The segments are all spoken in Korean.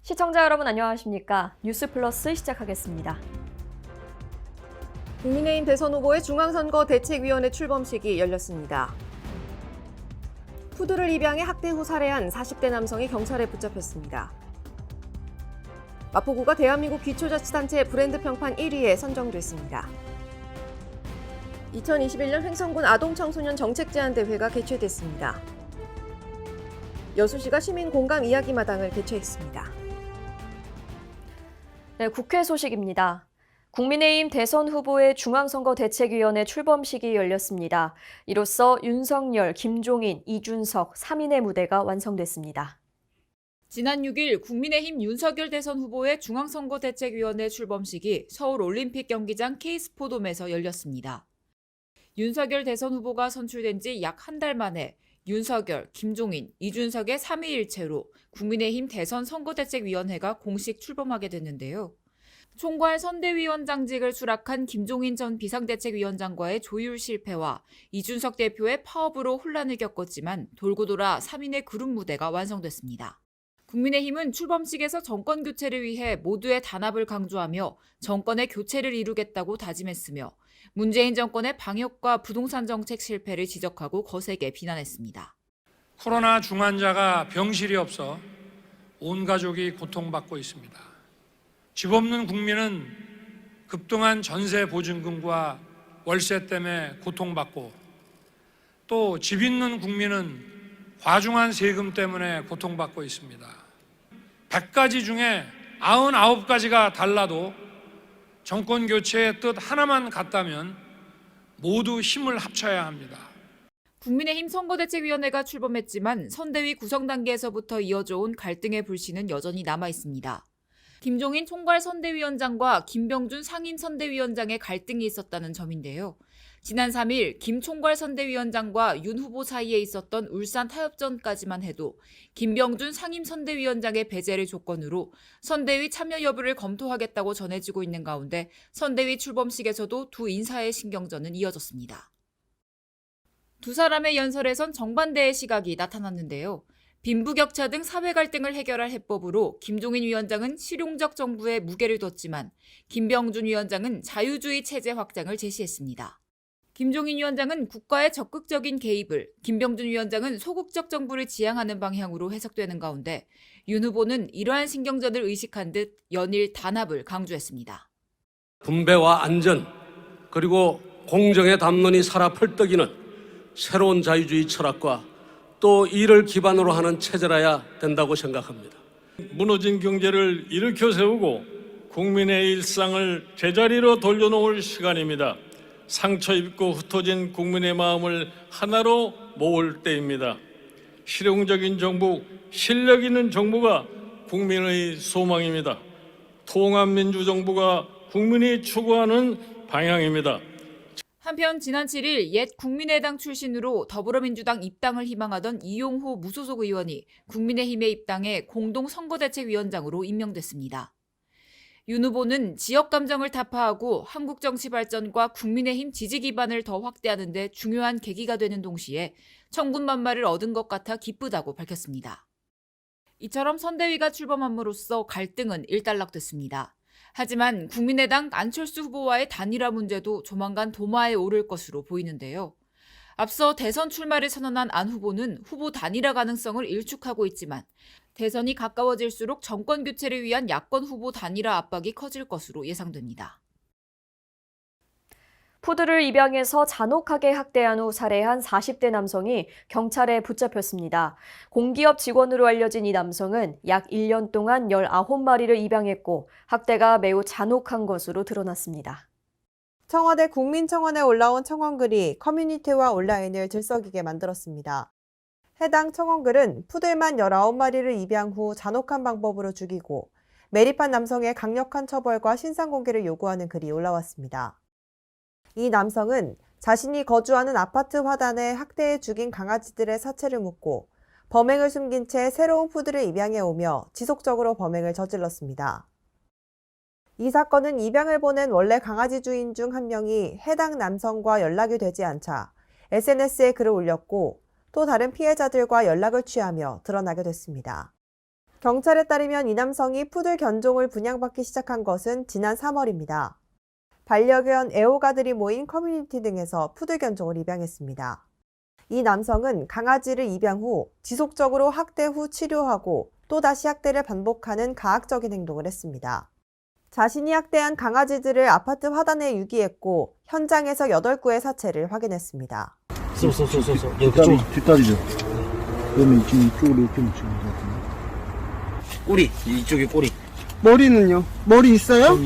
시청자 여러분 안녕하십니까? 뉴스플러스 시작하겠습니다. 국민의힘 대선 후보의 중앙선거 대책위원회 출범식이 열렸습니다. 푸드를 입양해 학대 후 살해한 40대 남성이 경찰에 붙잡혔습니다. 마포구가 대한민국 기초자치단체 브랜드 평판 1위에 선정됐습니다. 2021년 횡성군 아동청소년 정책제안대회가 개최됐습니다. 여수시가 시민공감 이야기마당을 개최했습니다. 네, 국회 소식입니다. 국민의힘 대선 후보의 중앙선거 대책위원회 출범식이 열렸습니다. 이로써 윤석열, 김종인, 이준석 3인의 무대가 완성됐습니다. 지난 6일 국민의힘 윤석열 대선 후보의 중앙선거대책위원회 출범식이 서울 올림픽 경기장 K스포돔에서 열렸습니다. 윤석열 대선 후보가 선출된 지 약 한 달 만에 윤석열, 김종인, 이준석의 3위일체로 국민의힘 대선 선거대책위원회가 공식 출범하게 됐는데요. 총괄 선대위원장직을 수락한 김종인 전 비상대책위원장과의 조율 실패와 이준석 대표의 파업으로 혼란을 겪었지만 돌고 돌아 3인의 그룹 무대가 완성됐습니다. 국민의힘은 출범식에서 정권 교체를 위해 모두의 단합을 강조하며 정권의 교체를 이루겠다고 다짐했으며 문재인 정권의 방역과 부동산 정책 실패를 지적하고 거세게 비난했습니다. 코로나 중환자가 병실이 없어 온 가족이 고통받고 있습니다. 집 없는 국민은 급등한 전세 보증금과 월세 때문에 고통받고 또 집 있는 국민은 과중한 세금 때문에 고통받고 있습니다. 100가지 중에 99가지가 달라도 정권 교체의 뜻 하나만 같다면 모두 힘을 합쳐야 합니다. 국민의힘 선거대책위원회가 출범했지만 선대위 구성 단계에서부터 이어져 온 갈등의 불씨는 여전히 남아 있습니다. 김종인 총괄 선대위원장과 김병준 상임 선대위원장의 갈등이 있었다는 점인데요. 지난 3일 김 총괄 선대위원장과 윤 후보 사이에 있었던 울산 타협전까지만 해도 김병준 상임 선대위원장의 배제를 조건으로 선대위 참여 여부를 검토하겠다고 전해지고 있는 가운데 선대위 출범식에서도 두 인사의 신경전은 이어졌습니다. 두 사람의 연설에선 정반대의 시각이 나타났는데요. 빈부격차 등 사회 갈등을 해결할 해법으로 김종인 위원장은 실용적 정부에 무게를 뒀지만 김병준 위원장은 자유주의 체제 확장을 제시했습니다. 김종인 위원장은 국가의 적극적인 개입을, 김병준 위원장은 소극적 정부를 지향하는 방향으로 해석되는 가운데 윤 후보는 이러한 신경전을 의식한 듯 연일 단합을 강조했습니다. 분배와 안전 그리고 공정의 담론이 살아 펄떡이는 새로운 자유주의 철학과 또 이를 기반으로 하는 체제라야 된다고 생각합니다. 무너진 경제를 일으켜 세우고 국민의 일상을 제자리로 돌려놓을 시간입니다. 상처 입고 흩어진 국민의 마음을 하나로 모을 때입니다. 실용적인 정부, 실력 있는 정부가 국민의 소망입니다. 통합민주정부가 국민이 추구하는 방향입니다. 한편 지난 7일 옛 국민의당 출신으로 더불어민주당 입당을 희망하던 이용호 무소속 의원이 국민의힘에 입당해 공동선거대책위원장으로 임명됐습니다. 윤 후보는 지역 감정을 타파하고 한국 정치 발전과 국민의힘 지지 기반을 더 확대하는 데 중요한 계기가 되는 동시에 천군만마를 얻은 것 같아 기쁘다고 밝혔습니다. 이처럼 선대위가 출범함으로써 갈등은 일단락됐습니다. 하지만 국민의당 안철수 후보와의 단일화 문제도 조만간 도마에 오를 것으로 보이는데요. 앞서 대선 출마를 선언한 안 후보는 후보 단일화 가능성을 일축하고 있지만 대선이 가까워질수록 정권 교체를 위한 야권 후보 단일화 압박이 커질 것으로 예상됩니다. 푸드를 입양해서 잔혹하게 학대한 후 살해한 40대 남성이 경찰에 붙잡혔습니다. 공기업 직원으로 알려진 이 남성은 약 1년 동안 19마리를 입양했고 학대가 매우 잔혹한 것으로 드러났습니다. 청와대 국민청원에 올라온 청원글이 커뮤니티와 온라인을 들썩이게 만들었습니다. 해당 청원글은 푸들만 19마리를 입양 후 잔혹한 방법으로 죽이고 매립한 남성의 강력한 처벌과 신상 공개를 요구하는 글이 올라왔습니다. 이 남성은 자신이 거주하는 아파트 화단에 학대해 죽인 강아지들의 사체를 묻고 범행을 숨긴 채 새로운 푸들을 입양해 오며 지속적으로 범행을 저질렀습니다. 이 사건은 입양을 보낸 원래 강아지 주인 중 한 명이 해당 남성과 연락이 되지 않자 SNS에 글을 올렸고 또 다른 피해자들과 연락을 취하며 드러나게 됐습니다. 경찰에 따르면 이 남성이 푸들 견종을 분양받기 시작한 것은 지난 3월입니다. 반려견 애호가들이 모인 커뮤니티 등에서 푸들 견종을 입양했습니다. 이 남성은 강아지를 입양 후 지속적으로 학대 후 치료하고 또다시 학대를 반복하는 가학적인 행동을 했습니다. 자신이 학대한 강아지들을 아파트 화단에 유기했고 현장에서 8구의 사체를 확인했습니다. 뒷다리죠. 그러면 이쪽으로 이렇게 묻히는 것 같은데. 꼬리, 이쪽에 꼬리. 머리는요? 머리 있어요?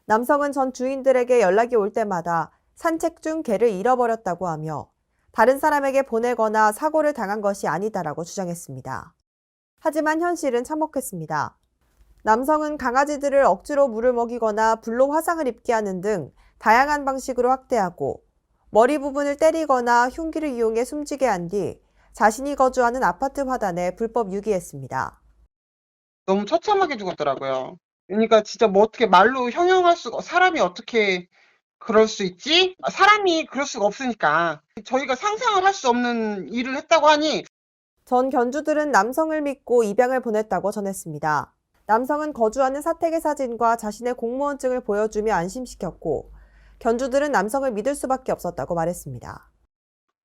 남성은 전 주인들에게 연락이 올 때마다 산책 중 개를 잃어버렸다고 하며 다른 사람에게 보내거나 사고를 당한 것이 아니다라고 주장했습니다. 하지만 현실은 참혹했습니다. 남성은 강아지들을 억지로 물을 먹이거나 불로 화상을 입게 하는 등 다양한 방식으로 학대하고 머리 부분을 때리거나 흉기를 이용해 숨지게 한 뒤 자신이 거주하는 아파트 화단에 불법 유기했습니다. 너무 처참하게 죽었더라고요. 그러니까 진짜 뭐 어떻게 말로 형용할 수가, 사람이 어떻게 그럴 수 있지? 사람이 그럴 수가 없으니까. 저희가 상상을 할 수 없는 일을 했다고 하니. 전 견주들은 남성을 믿고 입양을 보냈다고 전했습니다. 남성은 거주하는 사택의 사진과 자신의 공무원증을 보여주며 안심시켰고 견주들은 남성을 믿을 수밖에 없었다고 말했습니다.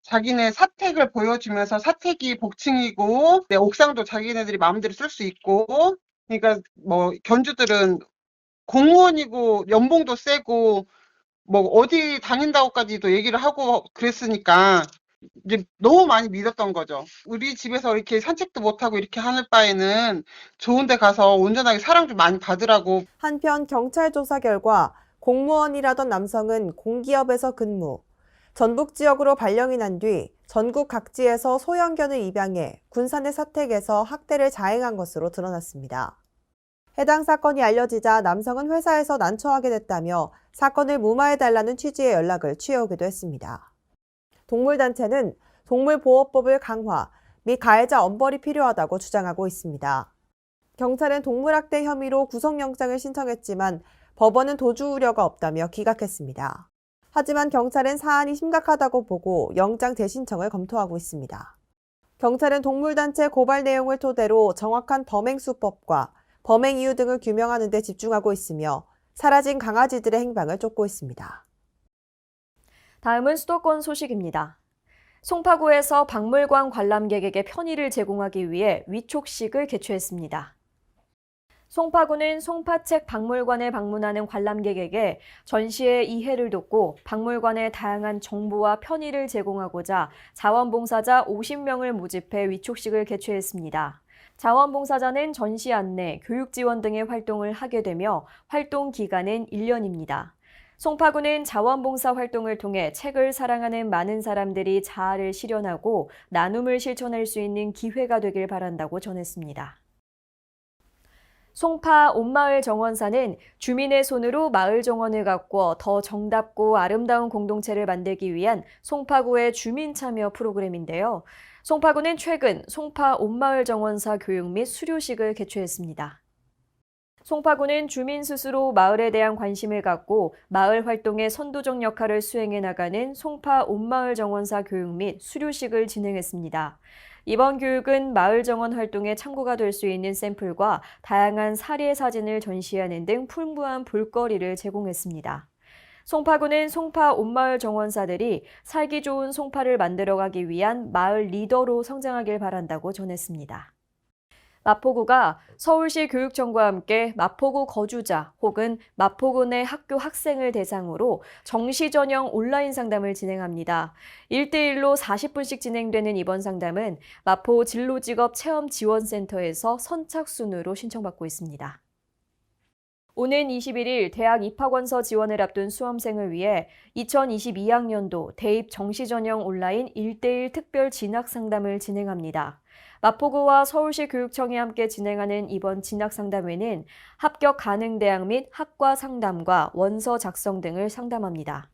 자기네 사택을 보여주면서 사택이 복층이고 내 옥상도 자기네들이 마음대로 쓸 수 있고, 그러니까 뭐 견주들은 공무원이고 연봉도 세고 뭐 어디 다닌다고까지도 얘기를 하고 그랬으니까 이제 너무 많이 믿었던 거죠. 우리 집에서 이렇게 산책도 못하고 이렇게 하는 바에는 좋은 데 가서 온전하게 사랑 좀 많이 받으라고. 한편 경찰 조사 결과 공무원이라던 남성은 공기업에서 근무, 전북 지역으로 발령이 난 뒤 전국 각지에서 소형견을 입양해 군산의 사택에서 학대를 자행한 것으로 드러났습니다. 해당 사건이 알려지자 남성은 회사에서 난처하게 됐다며 사건을 무마해달라는 취지의 연락을 취해오기도 했습니다. 동물단체는 동물보호법을 강화 및 가해자 엄벌이 필요하다고 주장하고 있습니다. 경찰은 동물학대 혐의로 구속영장을 신청했지만 법원은 도주 우려가 없다며 기각했습니다. 하지만 경찰은 사안이 심각하다고 보고 영장 재신청을 검토하고 있습니다. 경찰은 동물단체 고발 내용을 토대로 정확한 범행수법과 범행 이유 등을 규명하는 데 집중하고 있으며 사라진 강아지들의 행방을 쫓고 있습니다. 다음은 수도권 소식입니다. 송파구에서 박물관 관람객에게 편의를 제공하기 위해 위촉식을 개최했습니다. 송파구는 송파책 박물관에 방문하는 관람객에게 전시의 이해를 돕고 박물관의 다양한 정보와 편의를 제공하고자 자원봉사자 50명을 모집해 위촉식을 개최했습니다. 자원봉사자는 전시 안내, 교육 지원 등의 활동을 하게 되며 활동 기간은 1년입니다. 송파구는 자원봉사 활동을 통해 책을 사랑하는 많은 사람들이 자아를 실현하고 나눔을 실천할 수 있는 기회가 되길 바란다고 전했습니다. 송파 온마을 정원사는 주민의 손으로 마을 정원을 가꾸어 더 정답고 아름다운 공동체를 만들기 위한 송파구의 주민 참여 프로그램인데요. 송파구는 최근 송파 온마을 정원사 교육 및 수료식을 개최했습니다. 송파구는 주민 스스로 마을에 대한 관심을 갖고 마을 활동의 선도적 역할을 수행해 나가는 송파 온마을 정원사 교육 및 수료식을 진행했습니다. 이번 교육은 마을 정원 활동에 참고가 될 수 있는 샘플과 다양한 사례 사진을 전시하는 등 풍부한 볼거리를 제공했습니다. 송파구는 송파 온마을 정원사들이 살기 좋은 송파를 만들어가기 위한 마을 리더로 성장하길 바란다고 전했습니다. 마포구가 서울시 교육청과 함께 마포구 거주자 혹은 마포구 내 학교 학생을 대상으로 정시 전형 온라인 상담을 진행합니다. 1대1로 40분씩 진행되는 이번 상담은 마포 진로직업체험지원센터에서 선착순으로 신청받고 있습니다. 오는 21일 대학 입학원서 지원을 앞둔 수험생을 위해 2022학년도 대입 정시 전형 온라인 1대1 특별 진학 상담을 진행합니다. 마포구와 서울시 교육청이 함께 진행하는 이번 진학 상담회는 합격 가능 대학 및 학과 상담과 원서 작성 등을 상담합니다.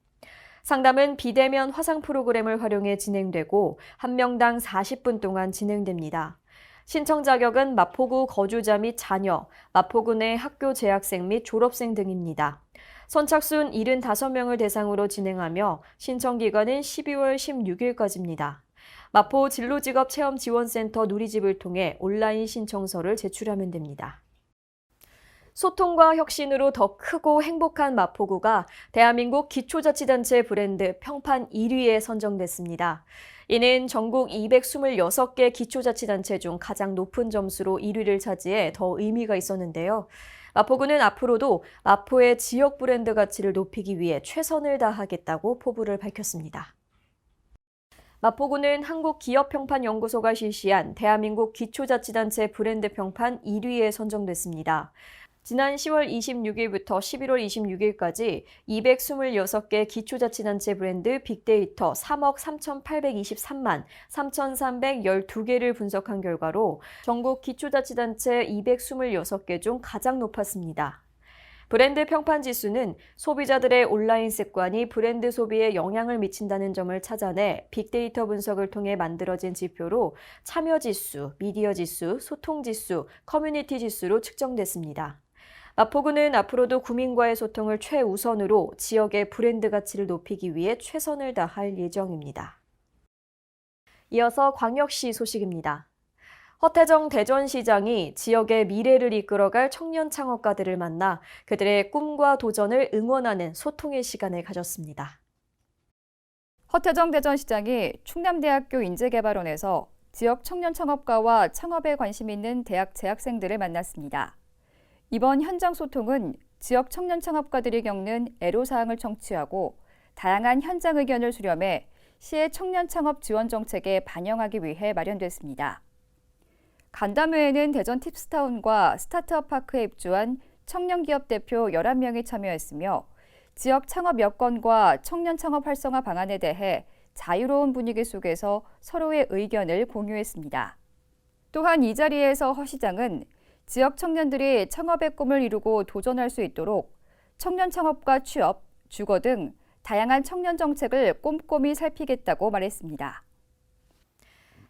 상담은 비대면 화상 프로그램을 활용해 진행되고 한 명당 40분 동안 진행됩니다. 신청 자격은 마포구 거주자 및 자녀, 마포구 내 학교 재학생 및 졸업생 등입니다. 선착순 75명을 대상으로 진행하며 신청 기간은 12월 16일까지입니다. 마포 진로직업체험지원센터 누리집을 통해 온라인 신청서를 제출하면 됩니다. 소통과 혁신으로 더 크고 행복한 마포구가 대한민국 기초자치단체 브랜드 평판 1위에 선정됐습니다. 이는 전국 226개 기초자치단체 중 가장 높은 점수로 1위를 차지해 더 의미가 있었는데요. 마포구는 앞으로도 마포의 지역 브랜드 가치를 높이기 위해 최선을 다하겠다고 포부를 밝혔습니다. 마포구는 한국기업평판연구소가 실시한 대한민국 기초자치단체 브랜드 평판 1위에 선정됐습니다. 지난 10월 26일부터 11월 26일까지 226개 기초자치단체 브랜드 빅데이터 3억 3,823만 3,312개를 분석한 결과로 전국 기초자치단체 226개 중 가장 높았습니다. 브랜드 평판 지수는 소비자들의 온라인 습관이 브랜드 소비에 영향을 미친다는 점을 찾아내 빅데이터 분석을 통해 만들어진 지표로 참여 지수, 미디어 지수, 소통 지수, 커뮤니티 지수로 측정됐습니다. 마포구는 앞으로도 구민과의 소통을 최우선으로 지역의 브랜드 가치를 높이기 위해 최선을 다할 예정입니다. 이어서 광역시 소식입니다. 허태정 대전시장이 지역의 미래를 이끌어갈 청년 창업가들을 만나 그들의 꿈과 도전을 응원하는 소통의 시간을 가졌습니다. 허태정 대전시장이 충남대학교 인재개발원에서 지역 청년 창업가와 창업에 관심 있는 대학 재학생들을 만났습니다. 이번 현장 소통은 지역 청년 창업가들이 겪는 애로사항을 청취하고 다양한 현장 의견을 수렴해 시의 청년 창업 지원 정책에 반영하기 위해 마련됐습니다. 간담회에는 대전 팁스타운과 스타트업 파크에 입주한 청년기업 대표 11명이 참여했으며 지역 창업 여건과 청년 창업 활성화 방안에 대해 자유로운 분위기 속에서 서로의 의견을 공유했습니다. 또한 이 자리에서 허 시장은 지역 청년들이 창업의 꿈을 이루고 도전할 수 있도록 청년 창업과 취업, 주거 등 다양한 청년 정책을 꼼꼼히 살피겠다고 말했습니다.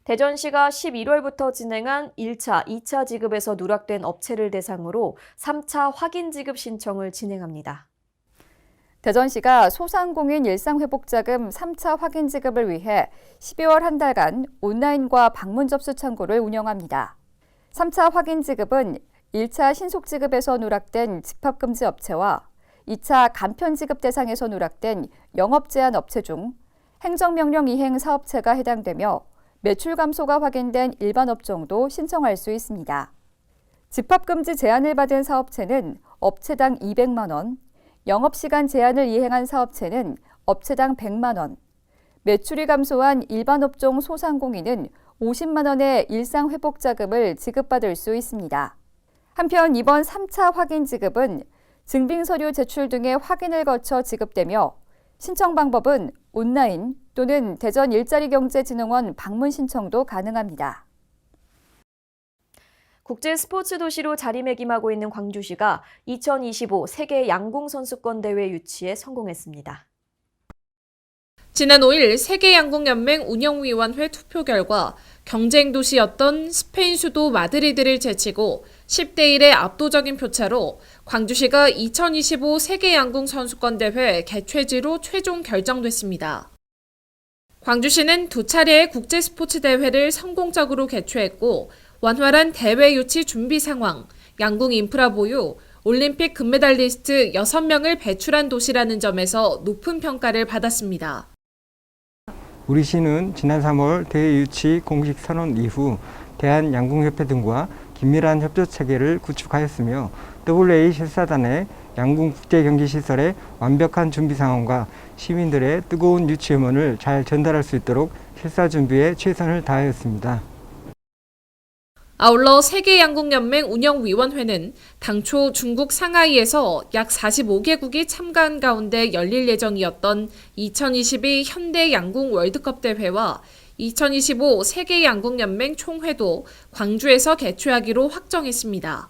대전시가 11월부터 진행한 1차, 2차 지급에서 누락된 업체를 대상으로 3차 확인 지급 신청을 진행합니다. 대전시가 소상공인 일상회복자금 3차 확인 지급을 위해 12월 한 달간 온라인과 방문 접수 창구를 운영합니다. 3차 확인 지급은 1차 신속 지급에서 누락된 집합금지 업체와 2차 간편 지급 대상에서 누락된 영업 제한 업체 중 행정명령 이행 사업체가 해당되며 매출 감소가 확인된 일반 업종도 신청할 수 있습니다. 집합금지 제한을 받은 사업체는 업체당 200만 원, 영업시간 제한을 이행한 사업체는 업체당 100만 원, 매출이 감소한 일반 업종 소상공인은 50만 원의 일상회복자금을 지급받을 수 있습니다. 한편 이번 3차 확인 지급은 증빙서류 제출 등의 확인을 거쳐 지급되며 신청 방법은 온라인 또는 대전 일자리경제진흥원 방문 신청도 가능합니다. 국제 스포츠 도시로 자리매김하고 있는 광주시가 2025 세계 양궁 선수권 대회 유치에 성공했습니다. 지난 5일 세계양궁연맹 운영위원회 투표 결과 경쟁 도시였던 스페인 수도 마드리드를 제치고 10대 1의 압도적인 표차로 광주시가 2025 세계양궁 선수권 대회 개최지로 최종 결정됐습니다. 광주시는 두 차례의 국제 스포츠 대회를 성공적으로 개최했고 원활한 대회 유치 준비 상황, 양궁 인프라 보유, 올림픽 금메달리스트 6명을 배출한 도시라는 점에서 높은 평가를 받았습니다. 우리 시는 지난 3월 대회 유치 공식 선언 이후 대한양궁협회 등과 긴밀한 협조 체계를 구축하였으며 WA 실사단의 양궁 국제경기시설의 완벽한 준비 상황과 시민들의 뜨거운 유치 음원을 잘 전달할 수 있도록 실사 준비에 최선을 다하였습니다. 아울러 세계양궁연맹 운영위원회는 당초 중국 상하이에서 약 45개국이 참가한 가운데 열릴 예정이었던 2022 현대양궁 월드컵 대회와 2025 세계양궁연맹 총회도 광주에서 개최하기로 확정했습니다.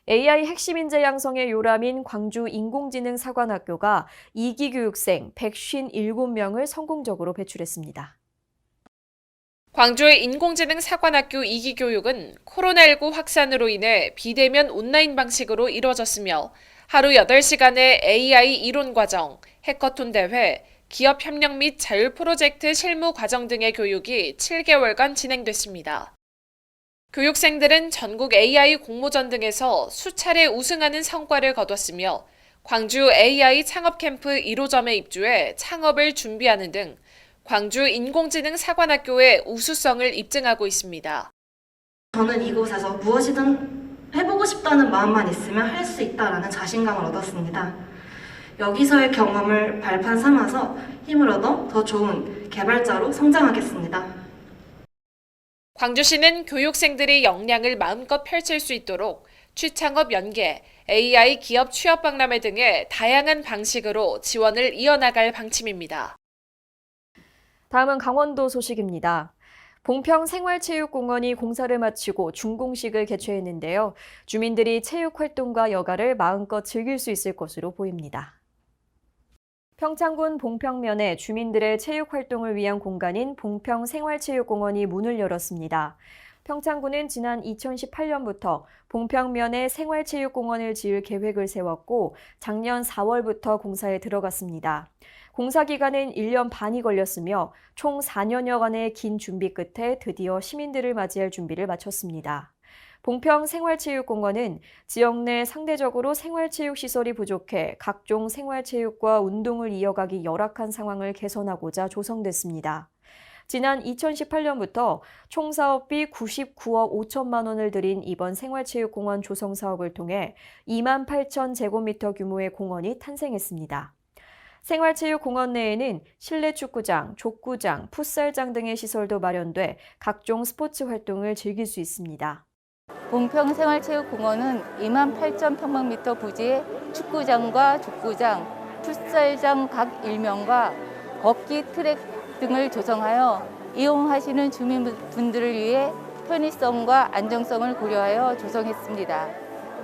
AI 핵심 인재 양성의 요람인 광주 인공지능사관학교가 2기 교육생 157명을 성공적으로 배출했습니다. 광주의 인공지능 사관학교 2기 교육은 코로나19 확산으로 인해 비대면 온라인 방식으로 이뤄졌으며 하루 8시간의 AI 이론 과정, 해커톤 대회, 기업 협력 및 자율 프로젝트 실무 과정 등의 교육이 7개월간 진행됐습니다. 교육생들은 전국 AI 공모전 등에서 수차례 우승하는 성과를 거뒀으며 광주 AI 창업 캠프 1호점에 입주해 창업을 준비하는 등 광주 인공지능 사관학교의 우수성을 입증하고 있습니다. 저는 이곳에서 무엇이든 해보고 싶다는 마음만 있으면 할 수 있다라는 자신감을 얻었습니다. 여기서의 경험을 발판 삼아서 힘을 얻어 더 좋은 개발자로 성장하겠습니다. 광주시는 교육생들의 역량을 마음껏 펼칠 수 있도록 취창업 연계, AI 기업 취업 박람회 등의 다양한 방식으로 지원을 이어나갈 방침입니다. 다음은 강원도 소식입니다. 봉평 생활체육공원이 공사를 마치고 준공식을 개최했는데요. 주민들이 체육활동과 여가를 마음껏 즐길 수 있을 것으로 보입니다. 평창군 봉평면에 주민들의 체육활동을 위한 공간인 봉평 생활체육공원이 문을 열었습니다. 평창군은 지난 2018년부터 봉평면에 생활체육공원을 지을 계획을 세웠고 작년 4월부터 공사에 들어갔습니다. 공사 기간은 1년 반이 걸렸으며 총 4년여간의 긴 준비 끝에 드디어 시민들을 맞이할 준비를 마쳤습니다. 봉평 생활체육공원은 지역 내 상대적으로 생활체육시설이 부족해 각종 생활체육과 운동을 이어가기 열악한 상황을 개선하고자 조성됐습니다. 지난 2018년부터 총 사업비 99억 5천만 원을 들인 이번 생활체육공원 조성 사업을 통해 2만 8천 제곱미터 규모의 공원이 탄생했습니다. 생활체육공원 내에는 실내 축구장, 족구장, 풋살장 등의 시설도 마련돼 각종 스포츠 활동을 즐길 수 있습니다. 봉평 생활체육공원은 2만 8천 평방미터 부지의 축구장과 족구장, 풋살장 각 1면과 걷기 트랙 등을 조성하여 이용하시는 주민분들을 위해 편의성과 안정성을 고려하여 조성했습니다.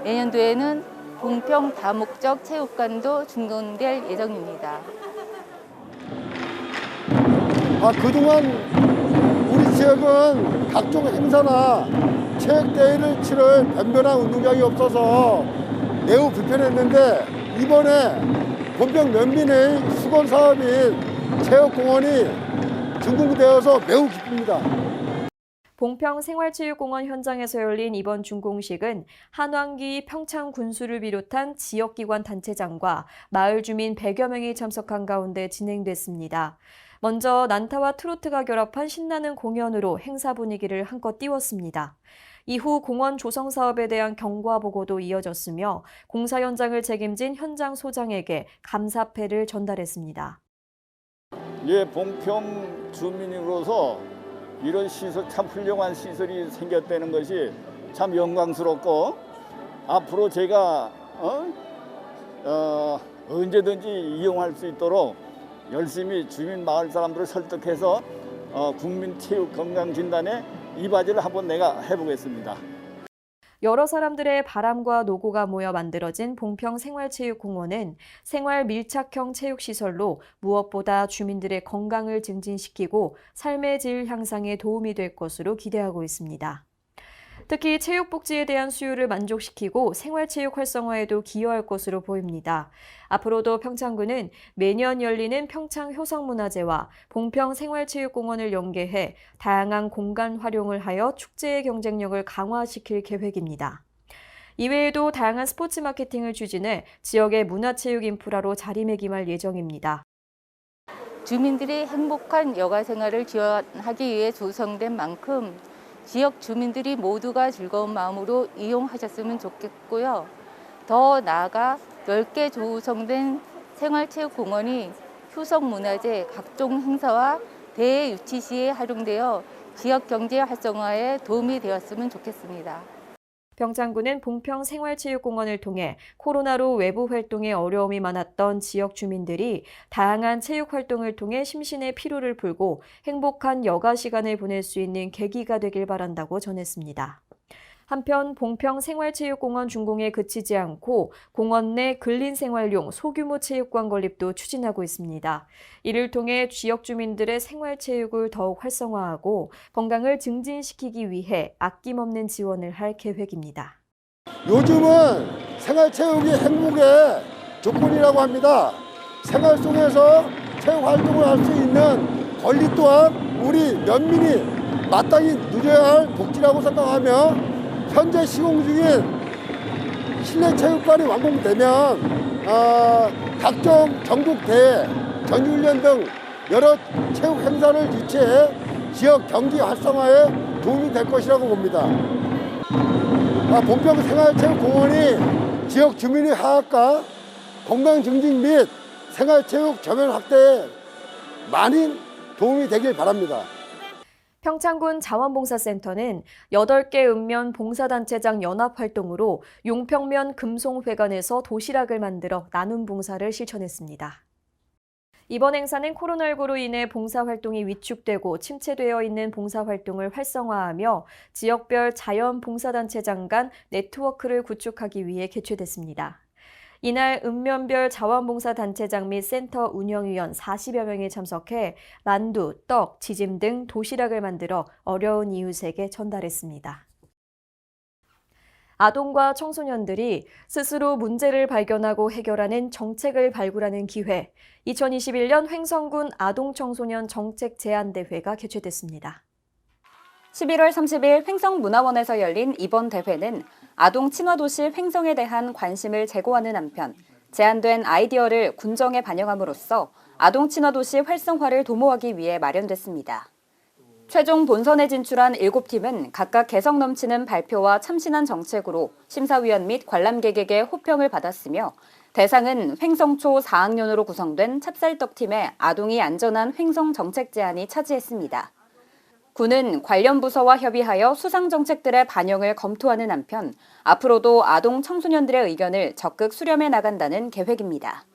내년도에는 봉평 다목적 체육관도 준공될 예정입니다. 그동안 우리 지역은 각종 행사나 체육대회를 치를 변변한 운동장이 없어서 매우 불편했는데 이번에 봉평 면민의 수건 사업인 체육공원이 준공되어서 매우 기쁩니다. 봉평 생활체육공원 현장에서 열린 이번 준공식은 한왕기 평창군수를 비롯한 지역기관 단체장과 마을 주민 100여 명이 참석한 가운데 진행됐습니다. 먼저 난타와 트로트가 결합한 신나는 공연으로 행사 분위기를 한껏 띄웠습니다. 이후 공원 조성 사업에 대한 경과 보고도 이어졌으며 공사 현장을 책임진 현장 소장에게 감사패를 전달했습니다. 봉평 주민으로서 이런 시설, 참 훌륭한 시설이 생겼다는 것이 참 영광스럽고 앞으로 제가 언제든지 이용할 수 있도록 열심히 주민 마을 사람들을 설득해서 국민체육건강진단에 이바지를 한번 내가 해보겠습니다. 여러 사람들의 바람과 노고가 모여 만들어진 봉평 생활체육공원은 생활 밀착형 체육시설로 무엇보다 주민들의 건강을 증진시키고 삶의 질 향상에 도움이 될 것으로 기대하고 있습니다. 특히 체육복지에 대한 수요를 만족시키고 생활체육 활성화에도 기여할 것으로 보입니다. 앞으로도 평창군은 매년 열리는 평창효성문화제와 봉평 생활체육공원을 연계해 다양한 공간 활용을 하여 축제의 경쟁력을 강화시킬 계획입니다. 이외에도 다양한 스포츠 마케팅을 추진해 지역의 문화체육 인프라로 자리매김할 예정입니다. 주민들이 행복한 여가 생활을 지원하기 위해 조성된 만큼 지역 주민들이 모두가 즐거운 마음으로 이용하셨으면 좋겠고요. 더 나아가 넓게 조성된 생활체육공원이 효성문화제 각종 행사와 대회 유치 시에 활용되어 지역 경제 활성화에 도움이 되었으면 좋겠습니다. 평창군은 봉평 생활체육공원을 통해 코로나로 외부 활동에 어려움이 많았던 지역 주민들이 다양한 체육 활동을 통해 심신의 피로를 풀고 행복한 여가 시간을 보낼 수 있는 계기가 되길 바란다고 전했습니다. 한편 봉평 생활체육공원 준공에 그치지 않고 공원 내 근린생활용 소규모 체육관 건립도 추진하고 있습니다. 이를 통해 지역 주민들의 생활체육을 더욱 활성화하고 건강을 증진시키기 위해 아낌없는 지원을 할 계획입니다. 요즘은 생활체육이 행복의 조건이라고 합니다. 생활 속에서 체육 활동을 할 수 있는 권리 또한 우리 면민이 마땅히 누려야 할 복지라고 생각하며 현재 시공 중인 실내 체육관이 완공되면 각종 전국 대회, 전지훈련 등 여러 체육 행사를 유치해 지역 경기 활성화에 도움이 될 것이라고 봅니다. 본평생활체육공원이 지역 주민의 하악과 건강 증진 및 생활체육 저변 확대에 많은 도움이 되길 바랍니다. 평창군 자원봉사센터는 8개 읍면 봉사단체장 연합활동으로 용평면 금송회관에서 도시락을 만들어 나눔 봉사를 실천했습니다. 이번 행사는 코로나19로 인해 봉사활동이 위축되고 침체되어 있는 봉사활동을 활성화하며 지역별 자연봉사단체장 간 네트워크를 구축하기 위해 개최됐습니다. 이날 읍면별 자원봉사단체장 및 센터 운영위원 40여 명이 참석해 만두, 떡, 지짐 등 도시락을 만들어 어려운 이웃에게 전달했습니다. 아동과 청소년들이 스스로 문제를 발견하고 해결하는 정책을 발굴하는 기회, 2021년 횡성군 아동청소년 정책제안대회가 개최됐습니다. 11월 30일 횡성문화원에서 열린 이번 대회는 아동 친화도시 횡성에 대한 관심을 제고하는 한편 제안된 아이디어를 군정에 반영함으로써 아동 친화도시 활성화를 도모하기 위해 마련됐습니다. 최종 본선에 진출한 7팀은 각각 개성 넘치는 발표와 참신한 정책으로 심사위원 및 관람객에게 호평을 받았으며 대상은 횡성초 4학년으로 구성된 찹쌀떡팀의 아동이 안전한 횡성 정책 제안이 차지했습니다. 군은 관련 부서와 협의하여 수상 정책들의 반영을 검토하는 한편 앞으로도 아동 청소년들의 의견을 적극 수렴해 나간다는 계획입니다.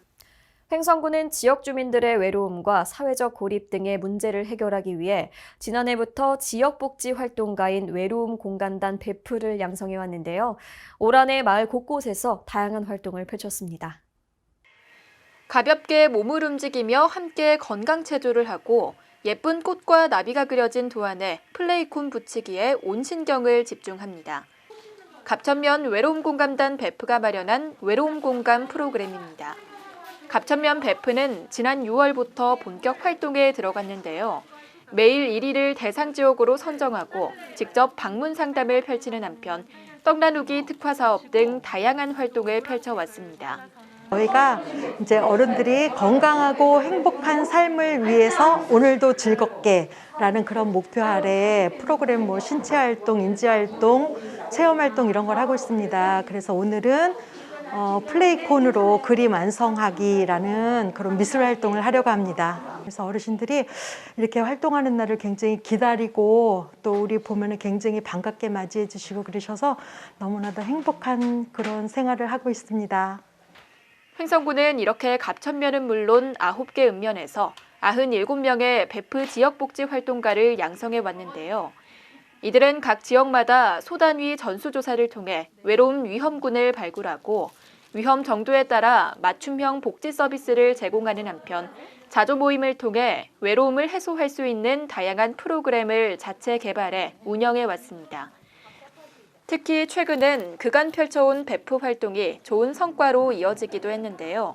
횡성군은 지역 주민들의 외로움과 사회적 고립 등의 문제를 해결하기 위해 지난해부터 지역복지 활동가인 외로움 공간단 베프를 양성해 왔는데요. 올 한 해 마을 곳곳에서 다양한 활동을 펼쳤습니다. 가볍게 몸을 움직이며 함께 건강 체조를 하고 예쁜 꽃과 나비가 그려진 도안에 플레이콘 붙이기에 온 신경을 집중합니다. 갑천면 외로움 공감단 베프가 마련한 외로움 공감 프로그램입니다. 갑천면 베프는 지난 6월부터 본격 활동에 들어갔는데요. 매일 1위를 대상 지역으로 선정하고 직접 방문 상담을 펼치는 한편 떡 나누기 특화 사업 등 다양한 활동을 펼쳐왔습니다. 저희가 이제 어른들이 건강하고 행복한 삶을 위해서 오늘도 즐겁게라는 그런 목표 아래에 프로그램 신체 활동, 인지 활동, 체험 활동 이런 걸 하고 있습니다. 그래서 오늘은 플레이콘으로 그림 완성하기라는 그런 미술 활동을 하려고 합니다. 그래서 어르신들이 이렇게 활동하는 날을 굉장히 기다리고 또 우리 보면은 굉장히 반갑게 맞이해 주시고 그러셔서 너무나도 행복한 그런 생활을 하고 있습니다. 횡성군은 이렇게 갑천면은 물론 9개 읍면에서 97명의 베프 지역복지 활동가를 양성해 왔는데요. 이들은 각 지역마다 소단위 전수조사를 통해 외로움 위험군을 발굴하고 위험 정도에 따라 맞춤형 복지 서비스를 제공하는 한편 자조 모임을 통해 외로움을 해소할 수 있는 다양한 프로그램을 자체 개발해 운영해 왔습니다. 특히 최근은 그간 펼쳐온 베프 활동이 좋은 성과로 이어지기도 했는데요.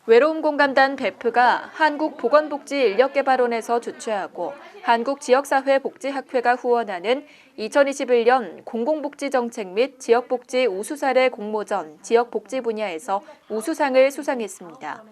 외로움 공감단 베프가 한국보건복지인력개발원에서 주최하고 한국지역사회복지학회가 후원하는 2021년 공공복지정책 및 지역복지 우수사례 공모전 지역복지 분야에서 우수상을 수상했습니다.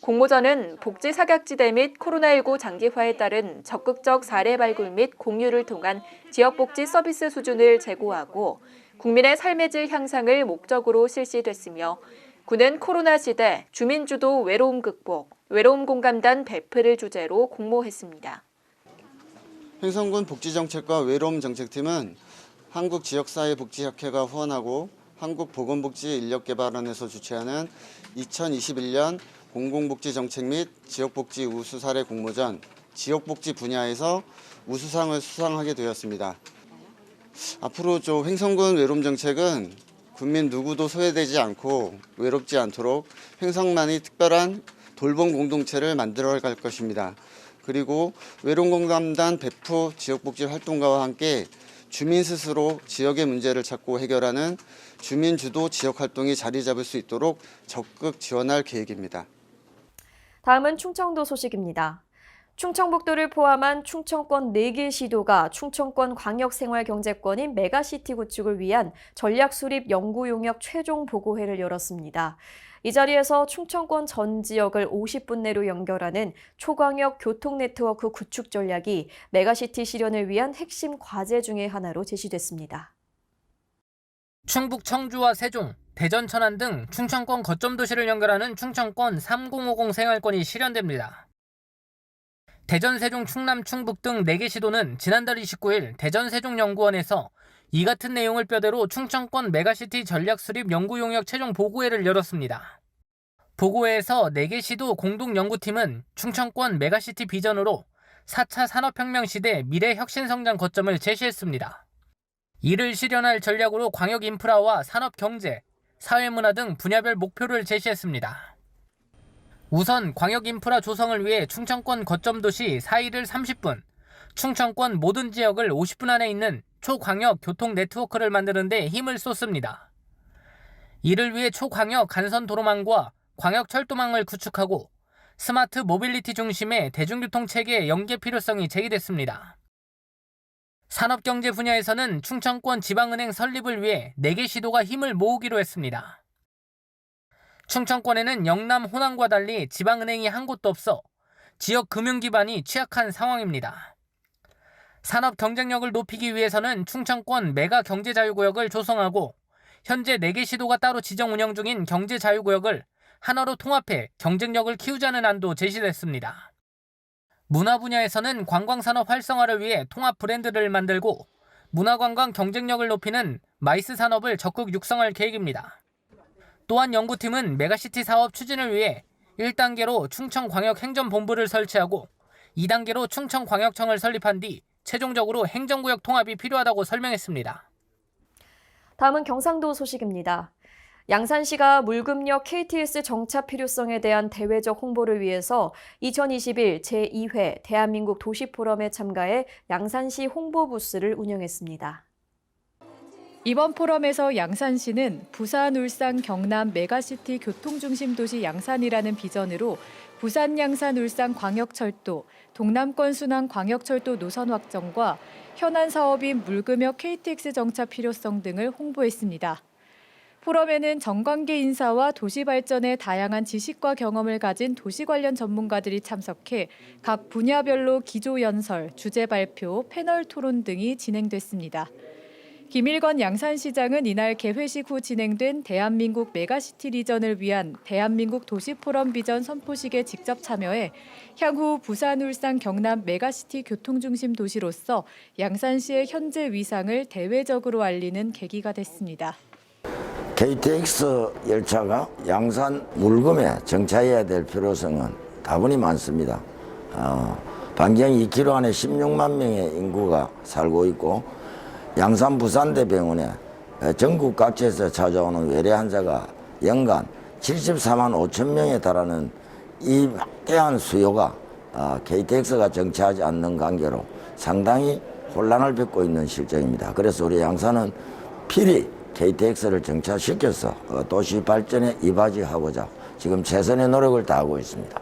공모전은 복지 사각지대 및 코로나19 장기화에 따른 적극적 사례 발굴 및 공유를 통한 지역복지 서비스 수준을 제고하고 국민의 삶의 질 향상을 목적으로 실시됐으며 군은 코로나 시대 주민주도 외로움 극복, 외로움 공감단 베프를 주제로 공모했습니다. 횡성군 복지정책과 외로움정책팀은 한국지역사회복지학회가 후원하고 한국보건복지인력개발원에서 주최하는 2021년 공공복지정책 및 지역복지 우수사례 공모전 지역복지 분야에서 우수상을 수상하게 되었습니다. 앞으로 횡성군 외로움정책은 국민 누구도 소외되지 않고 외롭지 않도록 횡성만이 특별한 돌봄 공동체를 만들어 갈 것입니다. 그리고 외로움공감단 베프 지역복지 활동가와 함께 주민 스스로 지역의 문제를 찾고 해결하는 주민주도 지역활동이 자리 잡을 수 있도록 적극 지원할 계획입니다. 다음은 충청도 소식입니다. 충청북도를 포함한 충청권 4개 시도가 충청권 광역생활경제권인 메가시티 구축을 위한 전략수립 연구용역 최종 보고회를 열었습니다. 이 자리에서 충청권 전 지역을 50분 내로 연결하는 초광역 교통네트워크 구축 전략이 메가시티 실현을 위한 핵심 과제 중의 하나로 제시됐습니다. 충북 청주와 세종, 대전 천안 등 충청권 거점 도시를 연결하는 충청권 3050 생활권이 실현됩니다. 대전, 세종, 충남, 충북 등 4개 시도는 지난달 29일 대전 세종연구원에서 이 같은 내용을 뼈대로 충청권 메가시티 전략 수립 연구 용역 최종 보고회를 열었습니다. 보고회에서 4개 시도 공동 연구팀은 충청권 메가시티 비전으로 4차 산업혁명 시대 미래 혁신 성장 거점을 제시했습니다. 이를 실현할 전략으로 광역 인프라와 산업 경제, 사회문화 등 분야별 목표를 제시했습니다. 우선 광역 인프라 조성을 위해 충청권 거점 도시 4일을 30분, 충청권 모든 지역을 50분 안에 있는 초광역 교통 네트워크를 만드는 데 힘을 쏟습니다. 이를 위해 초광역 간선 도로망과 광역 철도망을 구축하고 스마트 모빌리티 중심의 대중교통 체계 연계 필요성이 제기됐습니다. 산업경제 분야에서는 충청권 지방은행 설립을 위해 4개 시도가 힘을 모으기로 했습니다. 충청권에는 영남, 호남과 달리 지방은행이 한 곳도 없어 지역 금융 기반이 취약한 상황입니다. 산업 경쟁력을 높이기 위해서는 충청권 메가 경제자유구역을 조성하고 현재 4개 시도가 따로 지정 운영 중인 경제자유구역을 하나로 통합해 경쟁력을 키우자는 안도 제시됐습니다. 문화 분야에서는 관광산업 활성화를 위해 통합 브랜드를 만들고 문화관광 경쟁력을 높이는 마이스 산업을 적극 육성할 계획입니다. 또한 연구팀은 메가시티 사업 추진을 위해 1단계로 충청광역행정본부를 설치하고 2단계로 충청광역청을 설립한 뒤 최종적으로 행정구역 통합이 필요하다고 설명했습니다. 다음은 경상도 소식입니다. 양산시가 물금역 KTX 정차 필요성에 대한 대외적 홍보를 위해서 2021 제2회 대한민국 도시포럼에 참가해 양산시 홍보 부스를 운영했습니다. 이번 포럼에서 양산시는 부산, 울산, 경남 메가시티 교통중심 도시 양산이라는 비전으로 부산, 양산, 울산 광역철도, 동남권 순환 광역철도 노선 확정과 현안 사업인 물금역 KTX 정차 필요성 등을 홍보했습니다. 포럼에는 정관계 인사와 도시 발전에 다양한 지식과 경험을 가진 도시 관련 전문가들이 참석해 각 분야별로 기조 연설, 주제 발표, 패널 토론 등이 진행됐습니다. 김일건 양산시장은 이날 개회식 후 진행된 대한민국 메가시티 리전을 위한 대한민국 도시포럼 비전 선포식에 직접 참여해 향후 부산, 울산, 경남 메가시티 교통중심 도시로서 양산시의 현재 위상을 대외적으로 알리는 계기가 됐습니다. KTX 열차가 양산 물금에 정차해야 될 필요성은 다분히 많습니다. 반경 2km 안에 16만 명의 인구가 살고 있고 양산 부산대병원에 전국 각지에서 찾아오는 외래 환자가 연간 74만 5천 명에 달하는 이 막대한 수요가 KTX가 정차하지 않는 관계로 상당히 혼란을 겪고 있는 실정입니다. 그래서 우리 양산은 필히 KTX를 정차시켜서 도시 발전에 이바지하고자 지금 최선의 노력을 다하고 있습니다.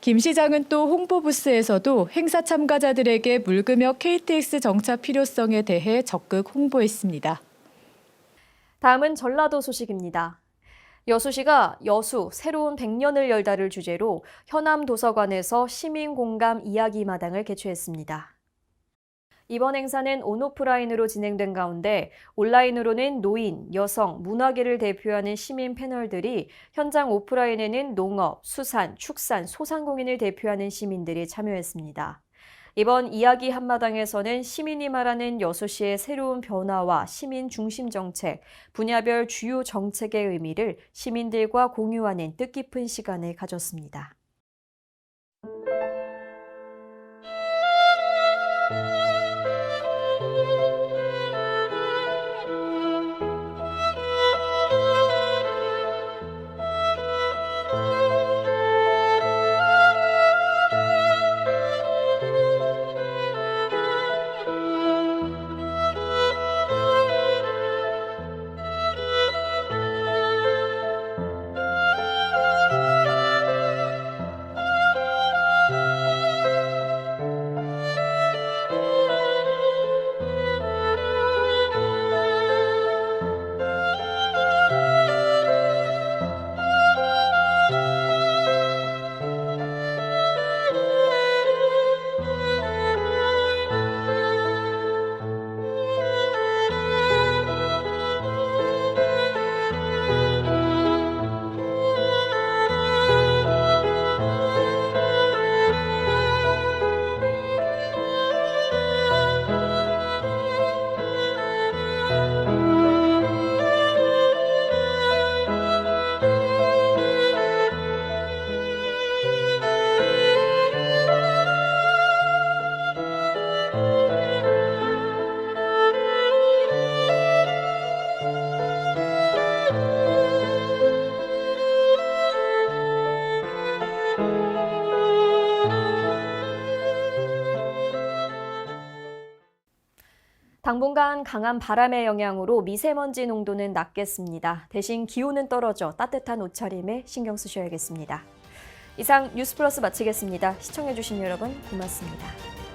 김 시장은 또 홍보 부스에서도 행사 참가자들에게 물금역 KTX 정차 필요성에 대해 적극 홍보했습니다. 다음은 전라도 소식입니다. 여수시가 여수 새로운 100년을 열다를 주제로 현암도서관에서 시민공감 이야기마당을 개최했습니다. 이번 행사는 온오프라인으로 진행된 가운데 온라인으로는 노인, 여성, 문화계를 대표하는 시민 패널들이 현장 오프라인에는 농업, 수산, 축산, 소상공인을 대표하는 시민들이 참여했습니다. 이번 이야기 한마당에서는 시민이 말하는 여수시의 새로운 변화와 시민 중심 정책, 분야별 주요 정책의 의미를 시민들과 공유하는 뜻깊은 시간을 가졌습니다. 당분간 강한 바람의 영향으로 미세먼지 농도는 낮겠습니다. 대신 기온은 떨어져 따뜻한 옷차림에 신경 쓰셔야겠습니다. 이상 뉴스플러스 마치겠습니다. 시청해주신 여러분 고맙습니다.